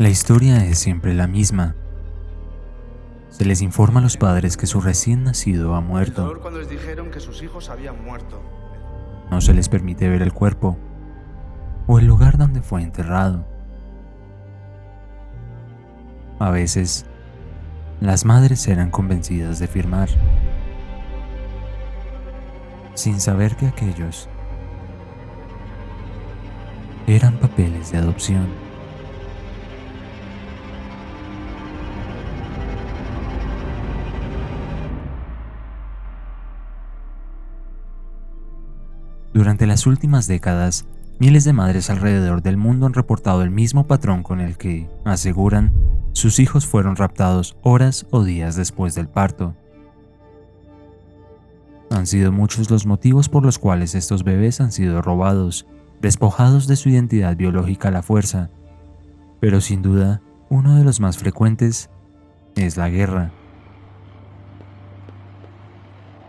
La historia es siempre la misma. Se les informa a los padres que su recién nacido ha El muerto. dolor cuando les dijeron que sus hijos habían muerto. No se les permite ver el cuerpo o el lugar donde fue enterrado. A veces, las madres eran convencidas de firmar, sin saber que aquellos eran papeles de adopción. Durante las últimas décadas, miles de madres alrededor del mundo han reportado el mismo patrón con el que, aseguran, sus hijos fueron raptados horas o días después del parto. Han sido muchos los motivos por los cuales estos bebés han sido robados, despojados de su identidad biológica a la fuerza, pero sin duda, uno de los más frecuentes es la guerra.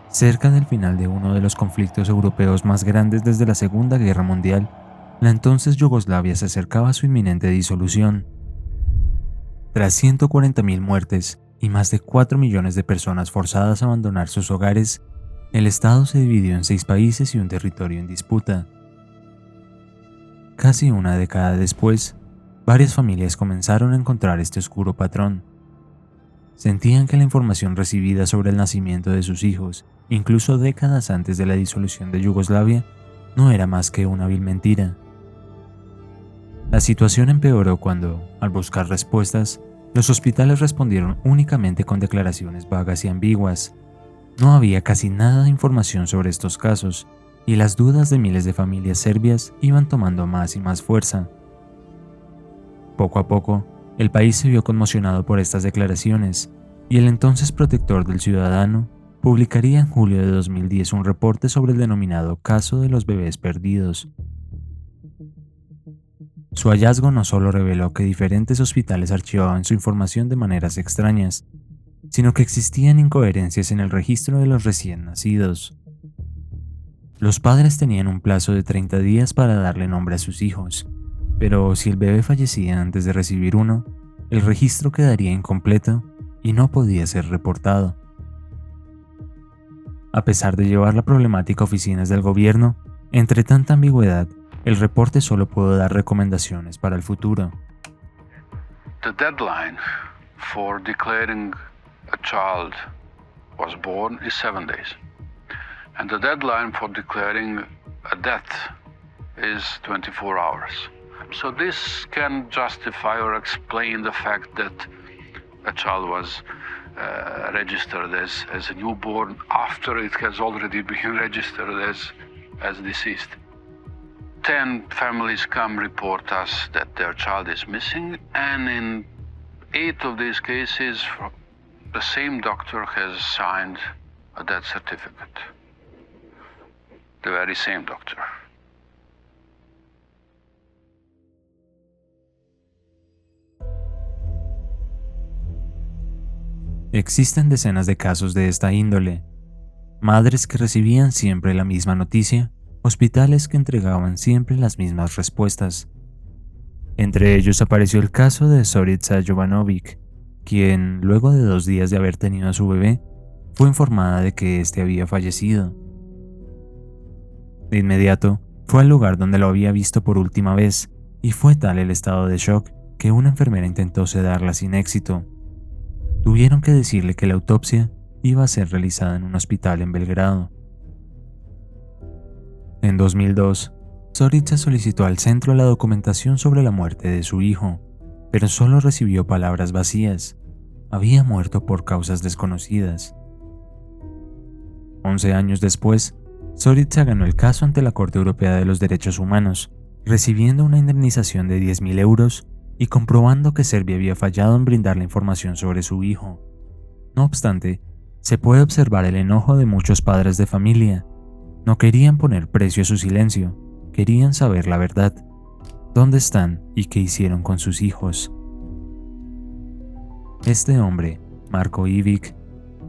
Cerca del final de uno de los conflictos europeos más grandes desde la Segunda Guerra Mundial, la entonces Yugoslavia se acercaba a su inminente disolución. Tras 140.000 muertes y más de 4 millones de personas forzadas a abandonar sus hogares, el Estado se dividió en 6 países y un territorio en disputa. Casi una década después, varias familias comenzaron a encontrar este oscuro patrón. Sentían que la información recibida sobre el nacimiento de sus hijos, incluso décadas antes de la disolución de Yugoslavia, no era más que una vil mentira. La situación empeoró cuando, al buscar respuestas, los hospitales respondieron únicamente con declaraciones vagas y ambiguas. No había casi nada de información sobre estos casos, y las dudas de miles de familias serbias iban tomando más y más fuerza. Poco a poco, el país se vio conmocionado por estas declaraciones, y el entonces protector del ciudadano publicaría en julio de 2010 un reporte sobre el denominado caso de los bebés perdidos. Su hallazgo no solo reveló que diferentes hospitales archivaban su información de maneras extrañas, sino que existían incoherencias en el registro de los recién nacidos. Los padres tenían un plazo de 30 días para darle nombre a sus hijos, pero si el bebé fallecía antes de recibir uno, el registro quedaría incompleto y no podía ser reportado. A pesar de llevar la problemática a oficinas del gobierno, entre tanta ambigüedad, el reporte solo pudo dar recomendaciones para el futuro. The deadline for declaring a child was born is 7 days. And the deadline for declaring a death is 24 hours. So this can justify or explain the fact that a child was registered as a newborn after it has already been registered as deceased. 10 families come report us that their child is missing, and in 8 of these cases, the same doctor has signed a death certificate. The very same doctor. Existen decenas de casos de esta índole. Madres que recibían siempre la misma noticia, hospitales que entregaban siempre las mismas respuestas. Entre ellos apareció el caso de Zorica Jovanovic, quien, luego de 2 días de haber tenido a su bebé, fue informada de que éste había fallecido. De inmediato, fue al lugar donde lo había visto por última vez, y fue tal el estado de shock que una enfermera intentó sedarla sin éxito. Tuvieron que decirle que la autopsia iba a ser realizada en un hospital en Belgrado. En 2002, Zorica solicitó al centro la documentación sobre la muerte de su hijo, pero solo recibió palabras vacías. Había muerto por causas desconocidas. 11 años después, Zorica ganó el caso ante la Corte Europea de los Derechos Humanos, recibiendo una indemnización de 10.000 euros y comprobando que Serbia había fallado en brindar la información sobre su hijo. No obstante, se puede observar el enojo de muchos padres de familia. No querían poner precio a su silencio, querían saber la verdad, dónde están y qué hicieron con sus hijos. Este hombre, Marko Ivic,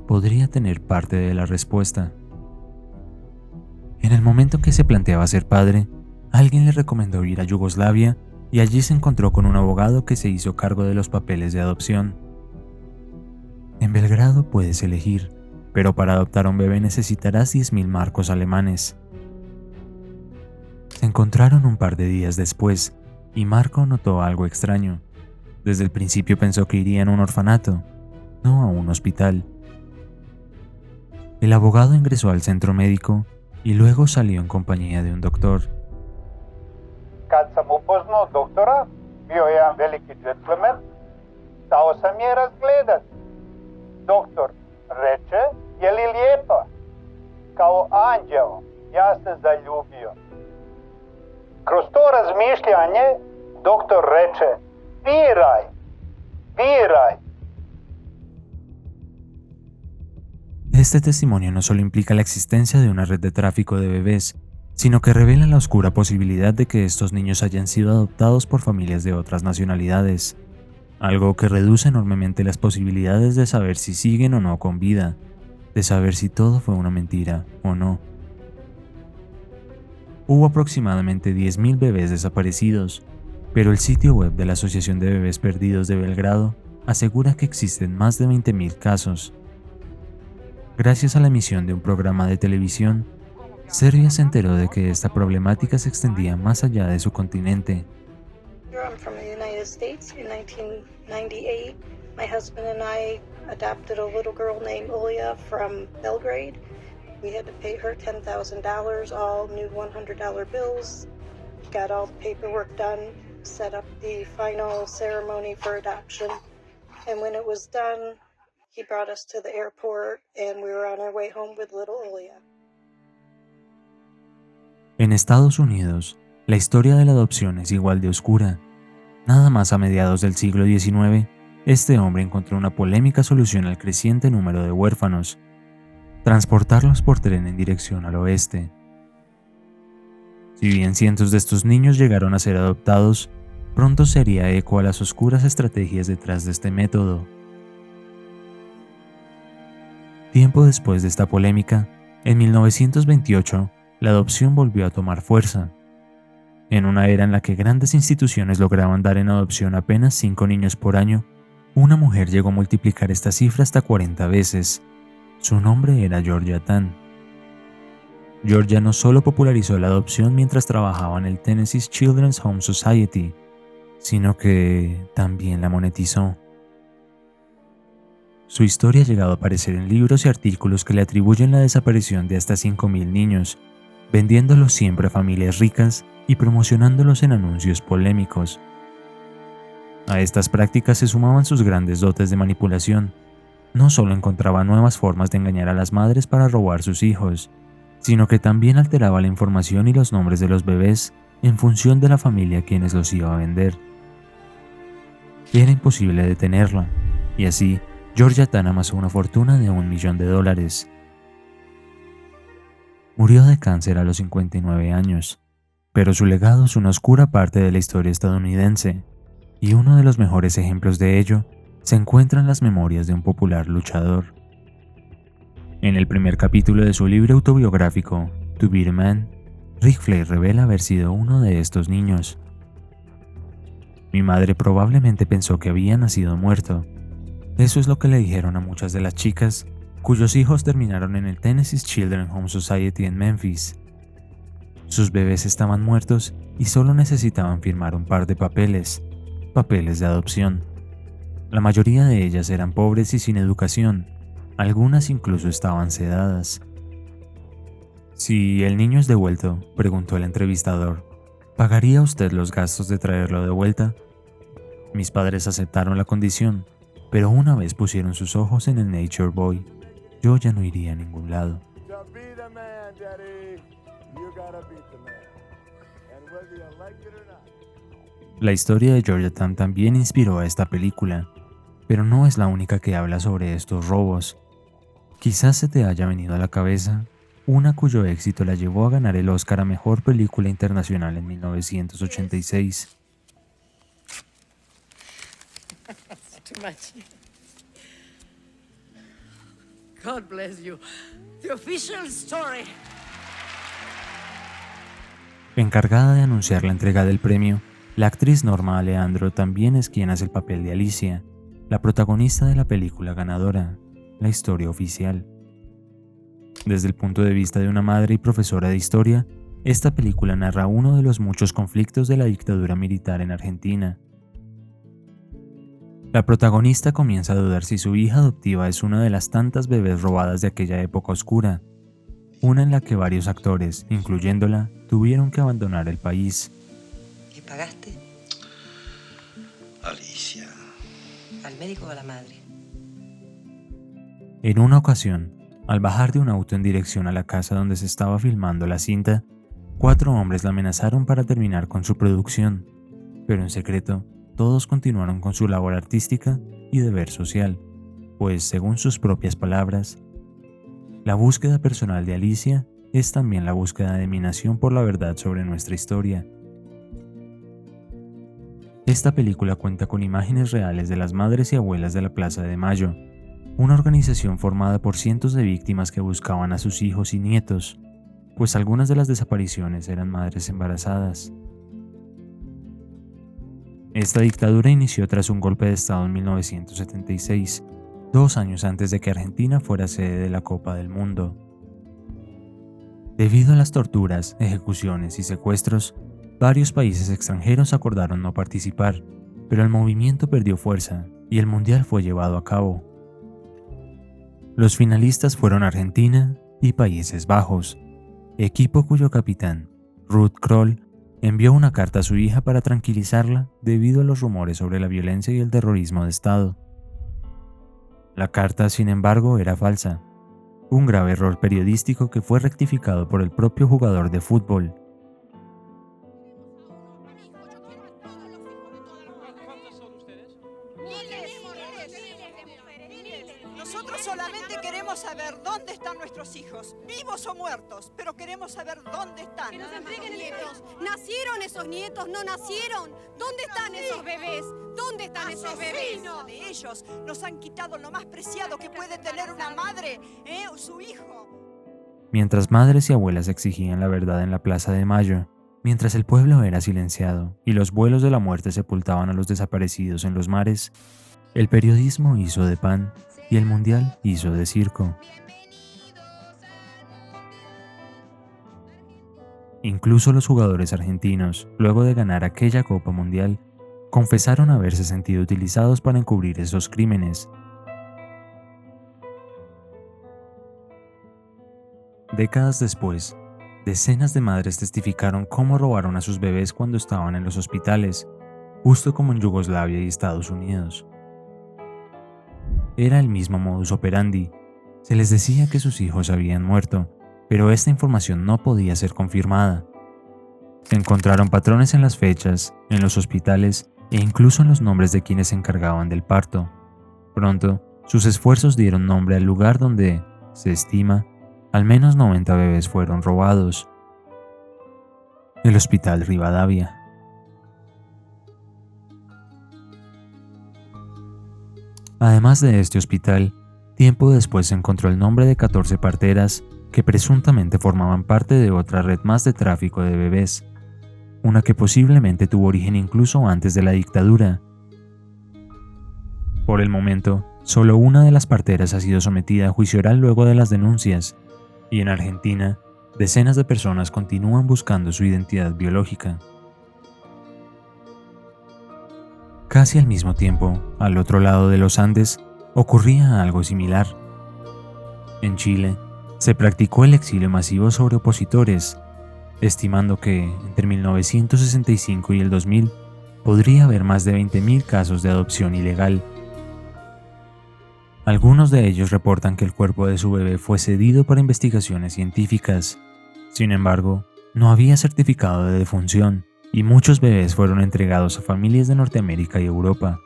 podría tener parte de la respuesta. En el momento en que se planteaba ser padre, alguien le recomendó ir a Yugoslavia y allí se encontró con un abogado que se hizo cargo de los papeles de adopción. En Belgrado puedes elegir, pero para adoptar a un bebé necesitarás 10.000 marcos alemanes. Se encontraron un par de días después, y Marco notó algo extraño. Desde el principio pensó que iría a un orfanato, no a un hospital. El abogado ingresó al centro médico y luego salió en compañía de un doctor. Kad sam upoznao doktora, bio je jedan veliki džentlmen, stao sam je razgledati. Doktor reče, je li lijepa? Kao anđeo, ja se zaljubio. Kroz to razmišljanje, doktor reče, biraj, biraj. Este testimonio no solo implica la existencia de una red de tráfico de bebés, sino que revela la oscura posibilidad de que estos niños hayan sido adoptados por familias de otras nacionalidades, algo que reduce enormemente las posibilidades de saber si siguen o no con vida, de saber si todo fue una mentira o no. Hubo aproximadamente 10.000 bebés desaparecidos, pero el sitio web de la Asociación de Bebés Perdidos de Belgrado asegura que existen más de 20.000 casos. Gracias a la emisión de un programa de televisión, Serbia se enteró de que esta problemática se extendía más allá de su continente. I'm from the United States. In 1998, my husband and I adopted a little girl named Ilya from Belgrade. We had to pay her $10,000, all new $100 bills, got all the paperwork done, set up the final ceremony for adoption, and when it was done, he brought us to the airport and we were on our way home with little Ilya. En Estados Unidos, la historia de la adopción es igual de oscura. Nada más a mediados del siglo XIX, este hombre encontró una polémica solución al creciente número de huérfanos: transportarlos por tren en dirección al oeste. Si bien cientos de estos niños llegaron a ser adoptados, pronto se haría eco a las oscuras estrategias detrás de este método. Tiempo después de esta polémica, en 1928, la adopción volvió a tomar fuerza. En una era en la que grandes instituciones lograban dar en adopción apenas 5 niños por año, una mujer llegó a multiplicar esta cifra hasta 40 veces. Su nombre era Georgia Tann. Georgia no solo popularizó la adopción mientras trabajaba en el Tennessee Children's Home Society, sino que también la monetizó. Su historia ha llegado a aparecer en libros y artículos que le atribuyen la desaparición de hasta 5.000 niños, vendiéndolos siempre a familias ricas y promocionándolos en anuncios polémicos. A estas prácticas se sumaban sus grandes dotes de manipulación. No solo encontraba nuevas formas de engañar a las madres para robar sus hijos, sino que también alteraba la información y los nombres de los bebés en función de la familia a quienes los iba a vender. Era imposible detenerla, y así Georgia Tann amasó una fortuna de $1 millón. Murió de cáncer a los 59 años, pero su legado es una oscura parte de la historia estadounidense, y uno de los mejores ejemplos de ello se encuentra en las memorias de un popular luchador. En el primer capítulo de su libro autobiográfico, To Be the Man, Ric Flair revela haber sido uno de estos niños. Mi madre probablemente pensó que había nacido muerto. Eso es lo que le dijeron a muchas de las chicas cuyos hijos terminaron en el Tennessee Children's Home Society en Memphis. Sus bebés estaban muertos y solo necesitaban firmar un par de papeles de adopción. La mayoría de ellas eran pobres y sin educación, algunas incluso estaban sedadas. Si el niño es devuelto, preguntó el entrevistador, ¿pagaría usted los gastos de traerlo de vuelta? Mis padres aceptaron la condición, pero una vez pusieron sus ojos en el Nature Boy, yo ya no iría a ningún lado. La historia de Georgia Tann también inspiró a esta película, pero no es la única que habla sobre estos robos. Quizás se te haya venido a la cabeza una cuyo éxito la llevó a ganar el Oscar a Mejor Película Internacional en 1986. Too much. God bless you. The official story. Encargada de anunciar la entrega del premio, La actriz Norma Aleandro también es quien hace el papel de Alicia, la protagonista de la película ganadora, La historia oficial. Desde el punto de vista de una madre y profesora de historia, esta película narra uno de los muchos conflictos de la dictadura militar en Argentina. La protagonista comienza a dudar si su hija adoptiva es una de las tantas bebés robadas de aquella época oscura, una en la que varios actores, incluyéndola, tuvieron que abandonar el país. ¿Qué pagaste? Alicia. ¿Al médico o a la madre? En una ocasión, al bajar de un auto en dirección a la casa donde se estaba filmando la cinta, 4 hombres la amenazaron para terminar con su producción, pero en secreto, todos continuaron con su labor artística y deber social, pues, según sus propias palabras, la búsqueda personal de Alicia es también la búsqueda de mi nación por la verdad sobre nuestra historia. Esta película cuenta con imágenes reales de las madres y abuelas de la Plaza de Mayo, una organización formada por cientos de víctimas que buscaban a sus hijos y nietos, pues algunas de las desapariciones eran madres embarazadas. Esta dictadura inició tras un golpe de Estado en 1976, 2 años antes de que Argentina fuera sede de la Copa del Mundo. Debido a las torturas, ejecuciones y secuestros, varios países extranjeros acordaron no participar, pero el movimiento perdió fuerza y el Mundial fue llevado a cabo. Los finalistas fueron Argentina y Países Bajos, equipo cuyo capitán, Ruud Krol, envió una carta a su hija para tranquilizarla debido a los rumores sobre la violencia y el terrorismo de Estado. La carta, sin embargo, era falsa, un grave error periodístico que fue rectificado por el propio jugador de fútbol. Nosotros solamente queremos saber dónde están nuestros hijos, vivos o muertos, pero queremos saber dónde están. Que nos entreguen nietos. ¿Nacieron esos nietos? ¿No nacieron? ¿Dónde están esos bebés? ¿Dónde están esos bebés? De ellos nos han quitado lo más preciado que puede tener una madre, su hijo. Mientras madres y abuelas exigían la verdad en la Plaza de Mayo, mientras el pueblo era silenciado y los vuelos de la muerte sepultaban a los desaparecidos en los mares, el periodismo hizo de pan y el Mundial hizo de circo. Incluso los jugadores argentinos, luego de ganar aquella Copa Mundial, confesaron haberse sentido utilizados para encubrir esos crímenes. Décadas después, decenas de madres testificaron cómo robaron a sus bebés cuando estaban en los hospitales, justo como en Yugoslavia y Estados Unidos. Era el mismo modus operandi. Se les decía que sus hijos habían muerto, pero esta información no podía ser confirmada. Se encontraron patrones en las fechas, en los hospitales e incluso en los nombres de quienes se encargaban del parto. Pronto, sus esfuerzos dieron nombre al lugar donde, se estima, al menos 90 bebés fueron robados: el Hospital Rivadavia. Además de este hospital, tiempo después se encontró el nombre de 14 parteras que presuntamente formaban parte de otra red más de tráfico de bebés, una que posiblemente tuvo origen incluso antes de la dictadura. Por el momento, solo una de las parteras ha sido sometida a juicio oral luego de las denuncias, y en Argentina, decenas de personas continúan buscando su identidad biológica. Casi al mismo tiempo, al otro lado de los Andes, ocurría algo similar. En Chile, se practicó el exilio masivo sobre opositores, estimando que, entre 1965 y el 2000, podría haber más de 20.000 casos de adopción ilegal. Algunos de ellos reportan que el cuerpo de su bebé fue cedido para investigaciones científicas. Sin embargo, no había certificado de defunción, y muchos bebés fueron entregados a familias de Norteamérica y Europa.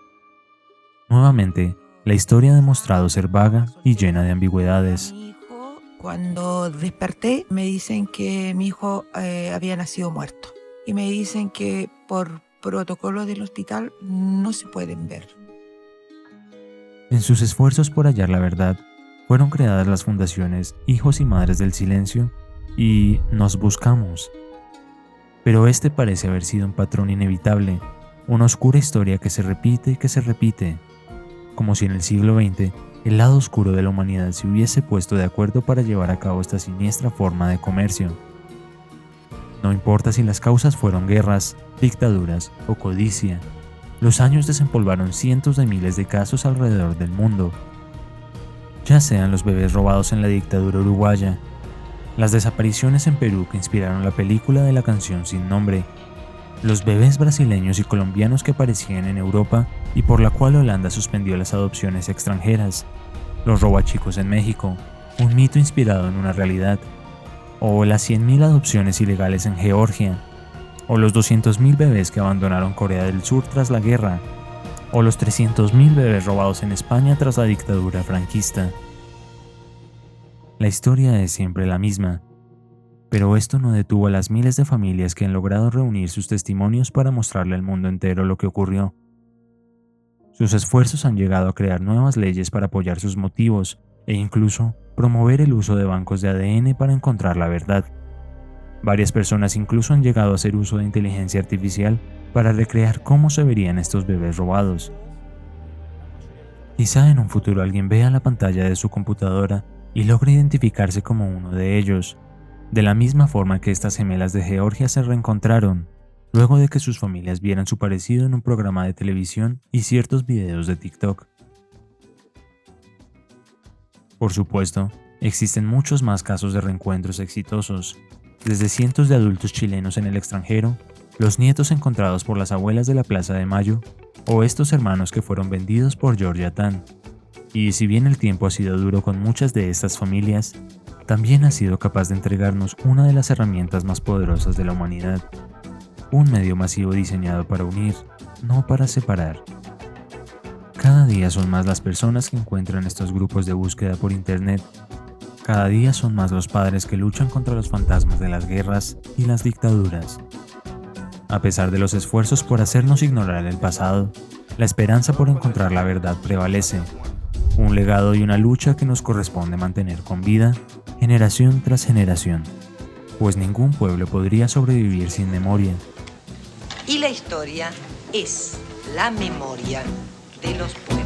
Nuevamente, la historia ha demostrado ser vaga y llena de ambigüedades. Cuando desperté, me dicen que mi hijo había nacido muerto. Y me dicen que por protocolo del hospital no se pueden ver. En sus esfuerzos por hallar la verdad, fueron creadas las fundaciones Hijos y Madres del Silencio y Nos Buscamos. pero este parece haber sido un patrón inevitable, una oscura historia que se repite y que se repite, como si en el siglo XX el lado oscuro de la humanidad se hubiese puesto de acuerdo para llevar a cabo esta siniestra forma de comercio. No importa si las causas fueron guerras, dictaduras o codicia, los años desempolvaron cientos de miles de casos alrededor del mundo. Ya sean los bebés robados en la dictadura uruguaya, las desapariciones en Perú que inspiraron la película de la canción sin nombre, los bebés brasileños y colombianos que aparecían en Europa y por la cual Holanda suspendió las adopciones extranjeras, los robachicos en México, un mito inspirado en una realidad, o las 100.000 adopciones ilegales en Georgia, o los 200.000 bebés que abandonaron Corea del Sur tras la guerra, o los 300.000 bebés robados en España tras la dictadura franquista. La historia es siempre la misma, pero esto no detuvo a las miles de familias que han logrado reunir sus testimonios para mostrarle al mundo entero lo que ocurrió. Sus esfuerzos han llegado a crear nuevas leyes para apoyar sus motivos e incluso promover el uso de bancos de ADN para encontrar la verdad. Varias personas incluso han llegado a hacer uso de inteligencia artificial para recrear cómo se verían estos bebés robados. Quizá en un futuro alguien vea la pantalla de su computadora y logre identificarse como uno de ellos, de la misma forma que estas gemelas de Georgia se reencontraron, luego de que sus familias vieran su parecido en un programa de televisión y ciertos videos de TikTok. Por supuesto, existen muchos más casos de reencuentros exitosos, desde cientos de adultos chilenos en el extranjero, los nietos encontrados por las abuelas de la Plaza de Mayo, o estos hermanos que fueron vendidos por Georgia Tan. Y si bien el tiempo ha sido duro con muchas de estas familias, también ha sido capaz de entregarnos una de las herramientas más poderosas de la humanidad, un medio masivo diseñado para unir, no para separar. Cada día son más las personas que encuentran estos grupos de búsqueda por internet. Cada día son más los padres que luchan contra los fantasmas de las guerras y las dictaduras. A pesar de los esfuerzos por hacernos ignorar el pasado, la esperanza por encontrar la verdad prevalece. Un legado y una lucha que nos corresponde mantener con vida, generación tras generación, pues ningún pueblo podría sobrevivir sin memoria. Y la historia es la memoria de los pueblos.